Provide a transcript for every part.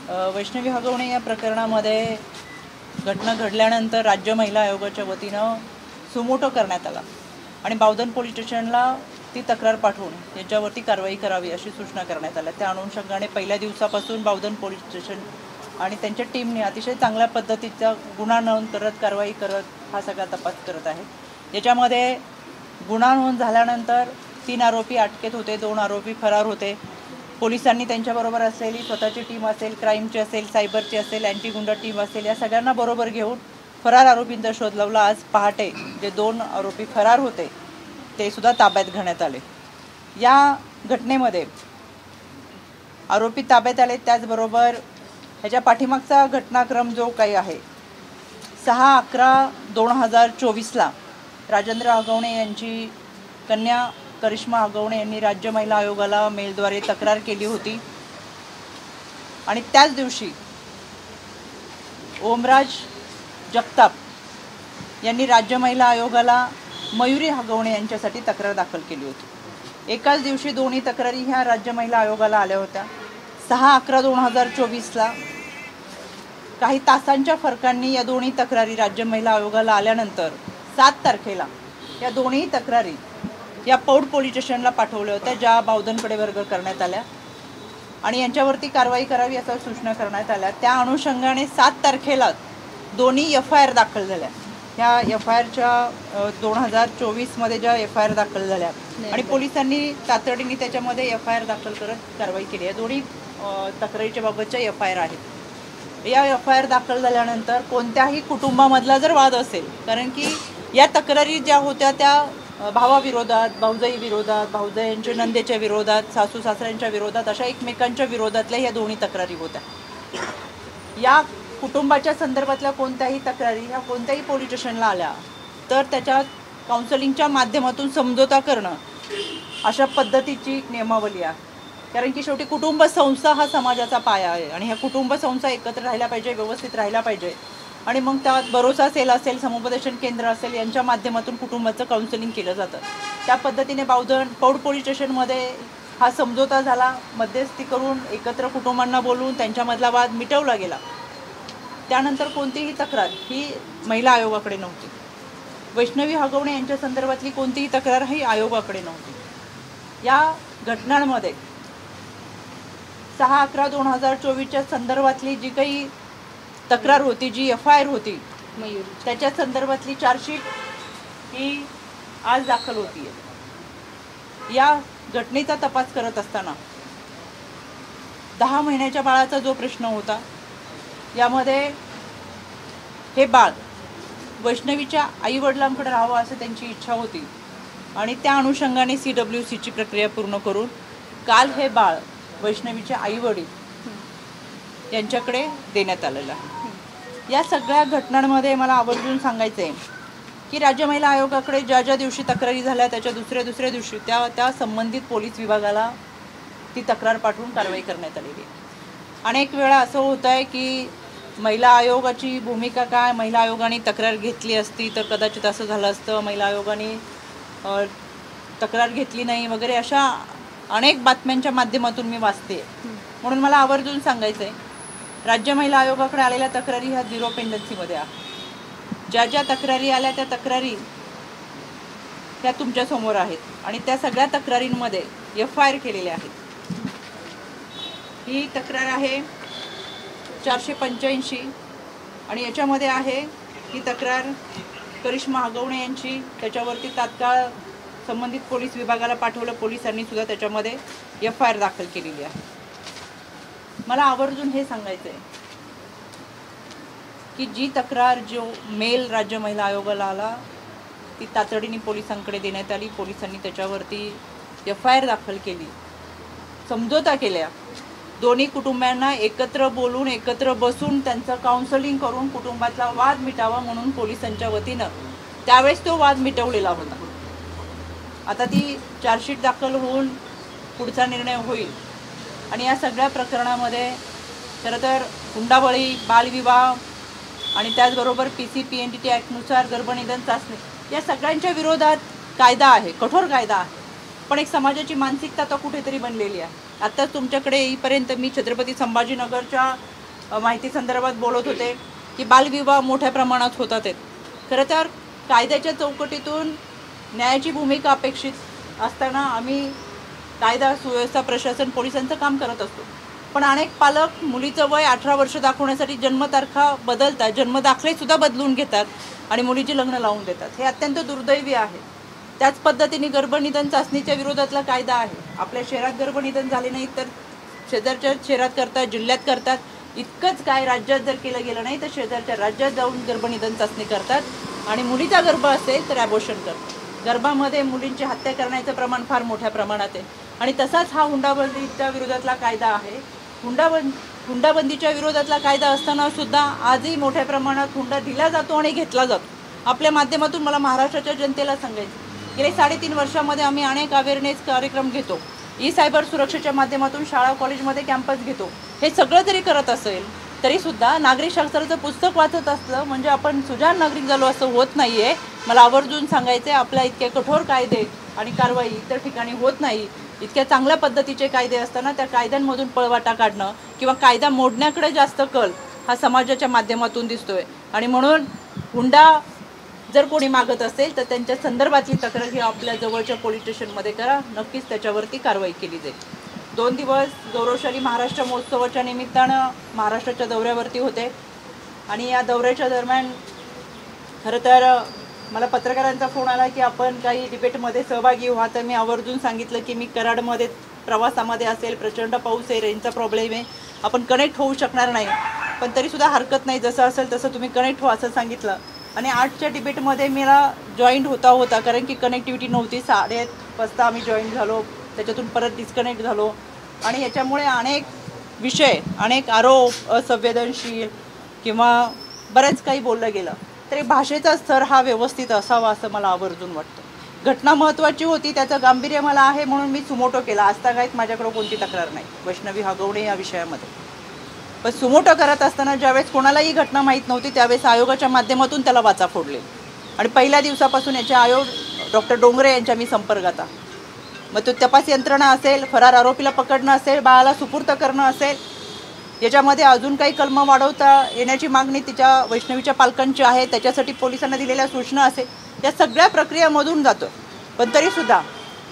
वैष्णवी हगवणे या प्रकरणामध्ये घटना घडल्यानंतर राज्य महिला आयोगाच्या वतीनं सुमोटो करण्यात आला आणि बावधन पोलीस स्टेशनला ती तक्रार पाठवून याच्यावरती कारवाई करावी अशी सूचना करण्यात आल्या। त्या अनुषंगाने पहिल्या दिवसापासून बावधन पोलीस स्टेशन आणि त्यांच्या टीमने अतिशय चांगल्या पद्धतीचा गुन्हा नोंद करत कारवाई करत हा सगळा तपास करत आहे। याच्यामध्ये गुन्हा नोंद झाल्यानंतर 3 आरोपी अटकेत होते, 2 आरोपी फरार होते। पोलिसांनी त्यांच्याबरोबर असलेली स्वतःची टीम असेल, क्राईमची असेल, सायबरची असेल, अँटी गुंडा टीम असेल, या सगळ्यांना बरोबर घेऊन फरार आरोपींचा शोध लावला। आज पहाटे जे 2 आरोपी फरार होते ते सुद्धा ताब्यात घेण्यात आले। या घटनेमध्ये आरोपी ताब्यात आले, त्याचबरोबर ह्याच्या पाठीमागचा घटनाक्रम जो काही आहे 6/11/2024ला राजेंद्र हगवणे यांची कन्या करिश्मा हगवणे यांनी राज्य महिला आयोगाला मेलद्वारे तक्रार केली होती आणि त्याच दिवशी ओमराज जगताप यांनी राज्य महिला आयोगाला मयुरी हगवणे यांच्यासाठी तक्रार दाखल केली होती। एकाच दिवशी दोन्ही तक्रारी ह्या राज्य महिला आयोगाला आल्या होत्या। 6/11/2024ला काही तासांच्या फरकांनी या दोन्ही तक्रारी राज्य महिला आयोगाला आल्यानंतर 7 तारखेला या दोन्ही तक्रारी या पौड पोलीस स्टेशनला पाठवल्या होत्या, ज्या बावधनकडे वर्ग करण्यात आल्या आणि यांच्यावरती कारवाई करावी अशा सूचना करण्यात आल्या। त्या अनुषंगाने 7 तारखेला दोन्ही FIR दाखल झाल्या। ह्या FIRच्या 2024मध्ये ज्या FIR दाखल झाल्या आणि पोलिसांनी तातडीने त्याच्यामध्ये FIR दाखल करत कारवाई केली। या दोन्ही तक्रारीच्या बाबतच्या FIR आहेत। या FIR दाखल झाल्यानंतर कोणत्याही कुटुंबामधला जर वाद असेल, कारण की या तक्रारी ज्या होत्या त्या भावाविरोधात, भाऊजाई विरोधात, भाऊजाईंच्या नंदेच्या विरोधात, सासू सासऱ्यांच्या विरोधात अशा एकमेकांच्या विरोधातल्या ह्या दोन्ही तक्रारी होत्या। या कुटुंबाच्या संदर्भातल्या कोणत्याही तक्रारी ह्या कोणत्याही पोलीस स्टेशनला आल्या तर त्याच्या काउन्सिलिंगच्या माध्यमातून समझोता करणं अशा पद्धतीची नियमावली आहे। कारण की शेवटी कुटुंब संस्था हा समाजाचा पाया आहे आणि ह्या कुटुंब संस्था एकत्र राहिल्या पाहिजे, व्यवस्थित राहिल्या पाहिजे आणि मग त्यात भरोसा सेल असेल, समुपदेशन केंद्र असेल, यांच्या माध्यमातून कुटुंबाचं काउन्सिलिंग केलं जातं। त्या पद्धतीने बावधन पौड पोलीस स्टेशनमध्ये हा समझोता झाला, मध्यस्थी करून एकत्र कुटुंबांना बोलवून त्यांच्यामधला वाद मिटवला गेला। त्यानंतर कोणतीही तक्रार ही महिला आयोगाकडे नव्हती। वैष्णवी हगवणे यांच्या संदर्भातली कोणतीही तक्रार ही आयोगाकडे नव्हती। या घटनांमध्ये 6/11/2024च्या संदर्भातली जी काही तक्रार होती, जी FIR होती त्याच्या संदर्भातली चार्जशीट ही आज दाखल होती। या घटनेचा तपास करत असताना 10 महिन्याच्या बाळाचा जो प्रश्न होता, यामध्ये हे बाळ वैष्णवीच्या आई वडिलांकडे राहावं असं त्यांची इच्छा होती आणि त्या अनुषंगाने CWCची प्रक्रिया पूर्ण करून काल हे बाळ वैष्णवीचे आई वडील यांच्याकडे देण्यात आलेलं आहे। या सगळ्या घटनांमध्ये मला आवर्जून सांगायचं आहे की राज्य महिला आयोगाकडे ज्या ज्या दिवशी तक्रारी झाल्या त्याच्या दुसऱ्या दिवशी त्या संबंधित पोलीस विभागाला ती तक्रार पाठवून कारवाई करण्यात आलेली आहे। अनेक वेळा असं होतं आहे की महिला आयोगाची भूमिका काय, महिला आयोगाने तक्रार घेतली असती तर कदाचित असं झालं असतं, महिला आयोगाने तक्रार घेतली नाही वगैरे अशा अनेक बातम्यांच्या माध्यमातून मी वाचते। म्हणून मला आवर्जून सांगायचं आहे, राज्य महिला आयोगाकडे आलेल्या तक्रारी ह्या 0 पेंडन्सीमध्ये आहेत। ज्या ज्या तक्रारी आल्या त्या तक्रारी त्या तुमच्यासमोर आहेत आणि त्या सगळ्या तक्रारींमध्ये FIR केलेल्या आहेत। ही तक्रार आहे 485 आणि याच्यामध्ये आहे ही तक्रार करिश्मा हगवणे यांची। त्याच्यावरती तात्काळ संबंधित पोलीस विभागाला पाठवलं, पोलिसांनी सुद्धा त्याच्यामध्ये FIR दाखल केलेली आहे। मला आवर्जून हे सांगायचं आहे की जी तक्रार जो मेल राज्य महिला आयोगाला आला ती तातडीने पोलिसांकडे देण्यात आली। पोलिसांनी त्याच्यावरती FIR दाखल केली, समझोता केल्या, दोन्ही कुटुंबांना एकत्र बोलून एकत्र बसून त्यांचं काउन्सिलिंग करून कुटुंबातला वाद मिटावा म्हणून पोलिसांच्या वतीनं त्यावेळेस तो वाद मिटवलेला होता। आता ती चार्जशीट दाखल होऊन पुढचा निर्णय होईल आणि या सगळ्या प्रकरणामध्ये खरं तर हुंडाबळी, बालविवाह आणि त्याचबरोबर PCPNDT ॲक्टनुसार गर्भनिधन चाचणी या सगळ्यांच्या विरोधात कायदा आहे, कठोर कायदा आहे, पण एक समाजाची मानसिकता तर कुठेतरी बनलेली आहे। आत्ताच तुमच्याकडे येईपर्यंत मी छत्रपती संभाजीनगरच्या माहिती संदर्भात बोलत होते की बालविवाह मोठ्या प्रमाणात होतात आहेत. खरं तर कायद्याच्या चौकटीतून न्यायाची भूमिका अपेक्षित असताना आम्ही कायदा सुव्यवस्था प्रशासन पोलिसांचं काम करत असतो. पण अनेक पालक मुलीचं वय 18 वर्ष दाखवण्यासाठी जन्मतारखा बदलतात, जन्मदाखलेसुद्धा बदलून घेतात आणि मुलीची लग्न लावून देतात. हे अत्यंत दुर्दैवी आहे. त्याच पद्धतीने गर्भनिधन चाचणीच्या विरोधातला कायदा आहे. आपल्या शहरात गर्भनिधन झाले नाही तर शेजारच्या शहरात करतात, जिल्ह्यात करतात. इतकंच काय, राज्यात जर केलं गेलं नाही तर शेजारच्या राज्यात जाऊन गर्भनिधन चाचणी करतात आणि मुलीचा गर्भ असेल तर ॲबॉर्शन करतात. गर्भामध्ये मुलींची हत्या करण्याचं प्रमाण फार मोठ्या प्रमाणात आहे. आणि तसाच हा हुंडाबंदीच्या विरोधातला कायदा आहे. हुंडाबंदीच्या विरोधातला कायदा असताना सुद्धा आजही मोठ्या प्रमाणात हुंडा दिला जातो आणि घेतला जातो. आपल्या माध्यमातून मला महाराष्ट्राच्या जनतेला सांगायचं, गेले 3.5 वर्षामध्ये आम्ही अनेक अवेअरनेस कार्यक्रम घेतो. सायबर सुरक्षेच्या माध्यमातून शाळा कॉलेजमध्ये कॅम्पस घेतो. हे सगळं जरी करत असेल तरीसुद्धा नागरिक शास्त्राचं पुस्तक वाचत असलं म्हणजे आपण सुजाण नागरिक झालो असं होत नाही आहे. मला आवर्जून सांगायचं आहे, आपल्या इतके कठोर कायदे आणि कारवाई इतर ठिकाणी होत नाही. इतक्या चांगल्या पद्धतीचे कायदे असताना त्या कायद्यांमधून पळवाटा काढणं किंवा कायदा मोडण्याकडे जास्त कल हा समाजाच्या माध्यमातून दिसतोय. आणि म्हणून हुंडा जर कोणी मागत असेल तर त्यांच्या संदर्भातली तक्रार ही आपल्या जवळच्या पोलीस स्टेशनमध्ये करा. नक्कीच त्याच्यावरती कारवाई केली जाईल. 2 दिवस गौरवशाली महाराष्ट्र महोत्सवाच्या निमित्तानं महाराष्ट्राच्या दौऱ्यावरती होते आणि या दौऱ्याच्या दरम्यान खरं तर मला पत्रकारांचा फोन आला की आपण काही डिबेटमध्ये सहभागी व्हा. तर मी आवर्जून सांगितलं की मी कराडमध्ये प्रवासामध्ये असेल, प्रचंड पाऊस आहे, रेंजचा प्रॉब्लेम आहे, आपण कनेक्ट होऊ शकणार नाही. पण तरीसुद्धा हरकत नाही, जसं असेल तसं तुम्ही कनेक्ट व्हा असं सांगितलं. आणि 8च्या डिबेटमध्ये मला जॉईंट होता कारण की कनेक्टिव्हिटी नव्हती. 8:30 वाजता आम्ही जॉईन झालो, त्याच्यातून परत डिस्कनेक्ट झालो आणि याच्यामुळे अनेक विषय, अनेक आरोप असंवेदनशील किंवा बरेच काही बोललं गेलं. तरी भाषेचा स्तर हा व्यवस्थित असावा असं मला आवर्जून वाटतं. घटना महत्त्वाची होती, त्याचं गांभीर्य मला आहे म्हणून मी सुमोटो केला. आजतागायत माझ्याकडे कोणती तक्रार नाही वैष्णवी हगवणे या विषयामध्ये. पण सुमोटो करत असताना ज्यावेळेस कोणालाही घटना माहीत नव्हती त्यावेळेस आयोगाच्या माध्यमातून त्याला वाचा फोडले आणि पहिल्या दिवसापासून याचे आयोग डॉक्टर डोंगरे यांच्या मी संपर्कात आहे. मग तो तपास यंत्रणा असेल, फरार आरोपीला पकडणं असेल, बाळाला सुपूर्त करणं असेल, याच्यामध्ये अजून काही कलम वाढवता येण्याची मागणी तिच्या वैष्णवीच्या पालकांची आहे, त्याच्यासाठी पोलिसांना दिलेल्या सूचना असेल, या सगळ्या प्रक्रियेमधून जातो. पण तरीसुद्धा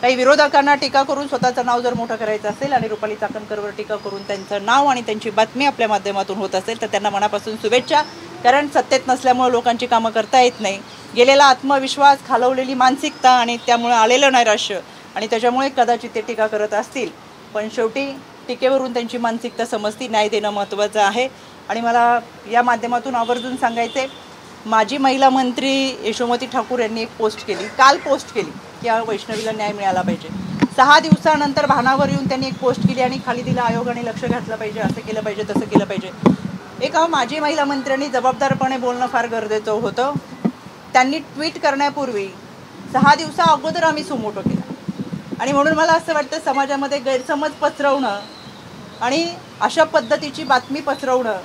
काही विरोधकांना टीका करून स्वतःचं नाव जर मोठं करायचं असेल आणि रुपाली चाकणकरवर टीका करून त्यांचं नाव आणि त्यांची बातमी आपल्या माध्यमातून होत असेल तर त्यांना मनापासून शुभेच्छा. कारण सत्तेत नसल्यामुळे लोकांची कामं करता येत नाही. गेलेला आत्मविश्वास, खालवलेली मानसिकता आणि त्यामुळे आलेलं नैराश्य आणि त्याच्यामुळे कदाचित ते टीका करत असतील. पण शेवटी टीकेवरून त्यांची मानसिकता समजती. न्याय देणं महत्त्वाचं आहे. आणि मला या माध्यमातून आवर्जून सांगायचे, माजी महिला मंत्री यशोमती ठाकूर यांनी एक पोस्ट केली, काल पोस्ट केली की या वैष्णवीला न्याय मिळाला पाहिजे. 6 दिवसानंतर भानावर येऊन त्यांनी एक पोस्ट केली आणि खाली दिला आयोगाने लक्ष घातलं पाहिजे, असं केलं पाहिजे, तसं केलं पाहिजे. एक माजी महिला मंत्र्यांनी जबाबदारपणे बोलणं फार गरजेचं होतं. त्यांनी ट्विट करण्यापूर्वी 6 दिवसा अगोदर आम्ही सुमोटो केला. आणि म्हणून मला असं वाटतं समाजामध्ये गैरसमज पसरवणं आणि अशा पद्धतीची बातमी पसरवणं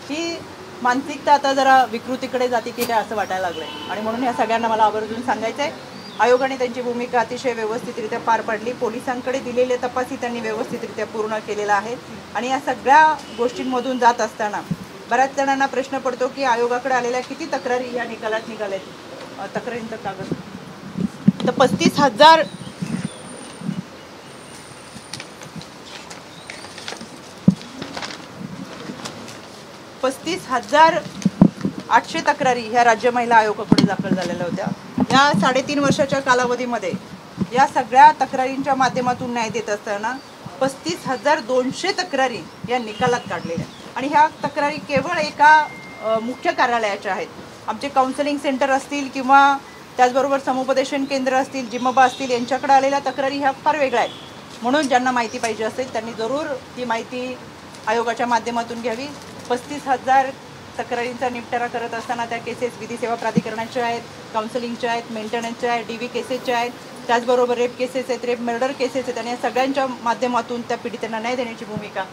ही मानसिकता आता जरा विकृतीकडे जाते की काय असं वाटायला लागलं आहे. आणि म्हणून या सगळ्यांना मला आवर्जून सांगायचं आहे, आयोगाने त्यांची भूमिका अतिशय व्यवस्थितरित्या पार पाडली. पोलिसांकडे दिलेले तपासही त्यांनी व्यवस्थितरित्या पूर्ण केलेला आहे. आणि या सगळ्या गोष्टींमधून जात असताना बऱ्याच जणांना प्रश्न पडतो की आयोगाकडे आलेल्या किती तक्रारी या निकालात निघाल्यात. तक्रारींचं कागद तर 35,800 तक्रारी ह्या राज्य महिला आयोगाकडे दाखल झालेल्या होत्या. या 3.5 वर्षाच्या कालावधीमध्ये या सगळ्या तक्रारींच्या माध्यमातून न्याय देत असताना 35,200 तक्रारी या निकालात काढलेल्या. आणि ह्या तक्रारी केवळ एका मुख्य कार्यालयाच्या आहेत. आमचे काउन्सिलिंग सेंटर असतील किंवा त्याचबरोबर समुपदेशन केंद्र असतील, जिमबा असतील, यांच्याकडे आलेल्या तक्रारी ह्या फार वेगळ्या आहेत. म्हणून ज्यांना माहिती पाहिजे असेल त्यांनी जरूर ही माहिती आयोगाच्या माध्यमातून घ्यावी. 35,000 तक्रारींचा निपटारा करत असताना त्या केसेस विधी सेवा प्राधिकरणाच्या आहेत, काउन्सिलिंगच्या आहेत, मेंटेनन्सच्या आहेत, DV केसेसच्या आहेत, त्याचबरोबर रेप केसेस आहेत, रेप मर्डर केसेस आहेत. आणि या सगळ्यांच्या माध्यमातून त्या पीडितांना न्याय देण्याची भूमिका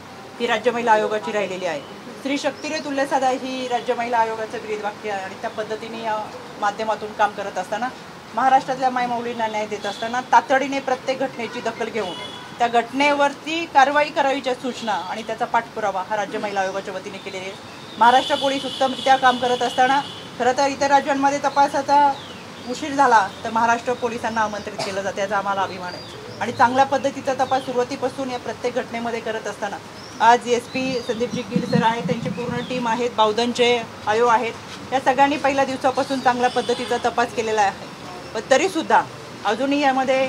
ही राज्य महिला आयोगाची राहिलेली आहे. स्त्री शक्तीरे तुल्य साधा ही राज्य महिला आयोगाचं ब्रीदवाक्य आहे. आणि त्या पद्धतीने या माध्यमातून काम करत असताना महाराष्ट्रातल्या मायमाऊलींना न्याय देत असताना तातडीने प्रत्येक घटनेची दखल घेऊन त्या घटनेवरती कारवाई करावीच्या सूचना आणि त्याचा पाठपुरावा हा राज्य महिला आयोगाच्या वतीने केलेला आहे. महाराष्ट्र पोलीस उत्तमरित्या काम करत असताना खरं तर इतर राज्यांमध्ये तपासाचा उशीर झाला तर महाराष्ट्र पोलिसांना आमंत्रित केलं जातं, याचा आम्हाला अभिमान आहे. आणि चांगल्या पद्धतीचा तपास सुरुवातीपासून या प्रत्येक घटनेमध्ये करत असताना आज SP संदीपजी गिल सर आहेत, त्यांची पूर्ण टीम आहेत, बावधनचे आयोग आहेत, या सगळ्यांनी पहिल्या दिवसापासून चांगल्या पद्धतीचा तपास केलेला आहे. पण तरीसुद्धा अजूनही यामध्ये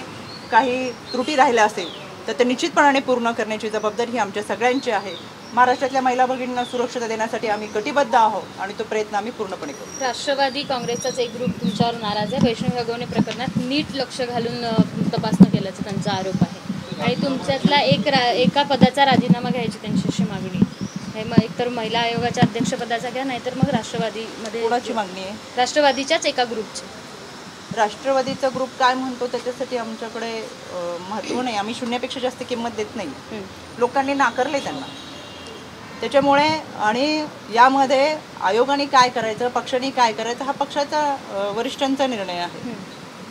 काही त्रुटी राहिल्या असेल तर ते निश्चितपणाने पूर्ण करण्याची जबाबदारी ही आमच्या सगळ्यांची आहे. महाराष्ट्रातल्या महिला भगिनींना सुरक्षता देण्यासाठी आम्ही कटिबद्ध आहोत आणि तो प्रयत्न आम्ही पूर्णपणे करू. राष्ट्रवादी काँग्रेसचाच एक ग्रुप तुमच्यावर नाराज आहे. वैष्णवी हगवणे प्रकरणात नीट लक्ष घालून तपासणी केल्याचा त्यांचा आरोप आहे आणि तुमच्यातला एका पदाचा राजीनामा घ्यायची त्यांची अशी मागणी आहे. एकतर महिला आयोगाच्या अध्यक्षपदाचा घ्या, नाहीतर मग राष्ट्रवादीमध्ये. कोणाची मागणी आहे? राष्ट्रवादीच्याच एका ग्रुपची. राष्ट्रवादीचा ग्रुप काय म्हणतो त्याच्यासाठी आमच्याकडे महत्त्व नाही. आम्ही शून्यापेक्षा जास्त किंमत देत नाही. लोकांनी नाकारले त्यांना. त्याच्यामुळे आणि यामध्ये आयोगाने काय करायचं, पक्षाने काय करायचं हा पक्षाचा वरिष्ठांचा निर्णय आहे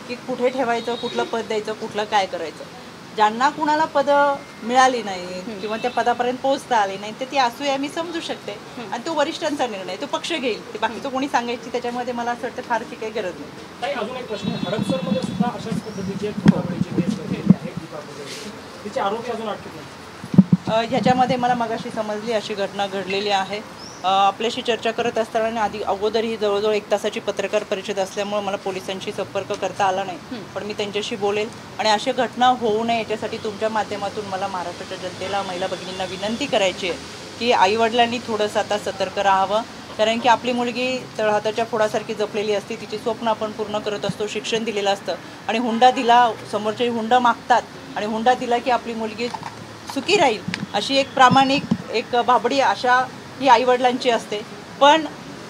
की कुठे ठेवायचं, कुठलं पद द्यायचं, कुठलं काय करायचं. ज्यांना कुणाला पदं मिळाली नाही किंवा त्या पदापर्यंत पोहोचता आली नाही तर ती असूया मी समजू शकते आणि तो वरिष्ठांचा निर्णय, तो पक्ष घेईल. ते बाकीचं कोणी सांगायची त्याच्यामध्ये मला असं वाटतं फारशी काही गरज नाही. अजून एक प्रश्न, हडपसरमध्ये सुद्धा अशाच पद्धतीचे केस घडलेली आहे. तिचे आरोपी अजून अटकेत नाही. ह्याच्यामध्ये मला मगाशी समजली अशी घटना घडलेली आहे. आपल्याशी चर्चा करत असताना अगोदरही जवळजवळ 1 तासाची पत्रकार परिषद असल्यामुळे मला पोलिसांशी संपर्क करता आला नाही, पण मी त्यांच्याशी बोलेल आणि अशा घटना होऊ नये याच्यासाठी तुमच्या माध्यमातून मला महाराष्ट्राच्या जनतेला, महिला भगिनींना विनंती करायची आहे की आईवडिलांनी थोडंसं आता सतर्क राहावं. कारण की आपली मुलगी तळहाताच्या फोडासारखी जपलेली असते, तिची स्वप्न आपण पूर्ण करत असतो, शिक्षण दिलेलं असतं आणि हुंडा दिला, समोरचे हुंडा मागतात आणि हुंडा दिला की आपली मुलगी सुखी राहील अशी एक प्रामाणिक, एक भाबडी आशा ही आईवडिलांची असते. पण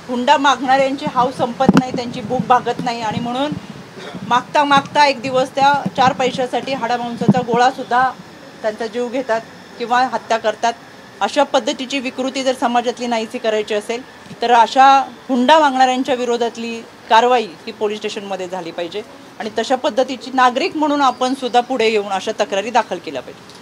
हुंडा मागणाऱ्यांची हाव संपत नाही, त्यांची भूक भागत नाही आणि म्हणून मागता मागता एक दिवस त्या 4 पैशासाठी हाडामांसाचा गोळासुद्धा त्यांचा जीव घेतात किंवा हत्या करतात. अशा पद्धतीची विकृती जर समाजातली नाहीशी करायची असेल तर अशा हुंडा मागणाऱ्यांच्या विरोधातली कारवाई ही पोलीस स्टेशनमध्ये झाली पाहिजे आणि तशा पद्धतीची नागरिक म्हणून आपण सुद्धा पुढे येऊन अशा तक्रारी दाखल केल्या पाहिजे.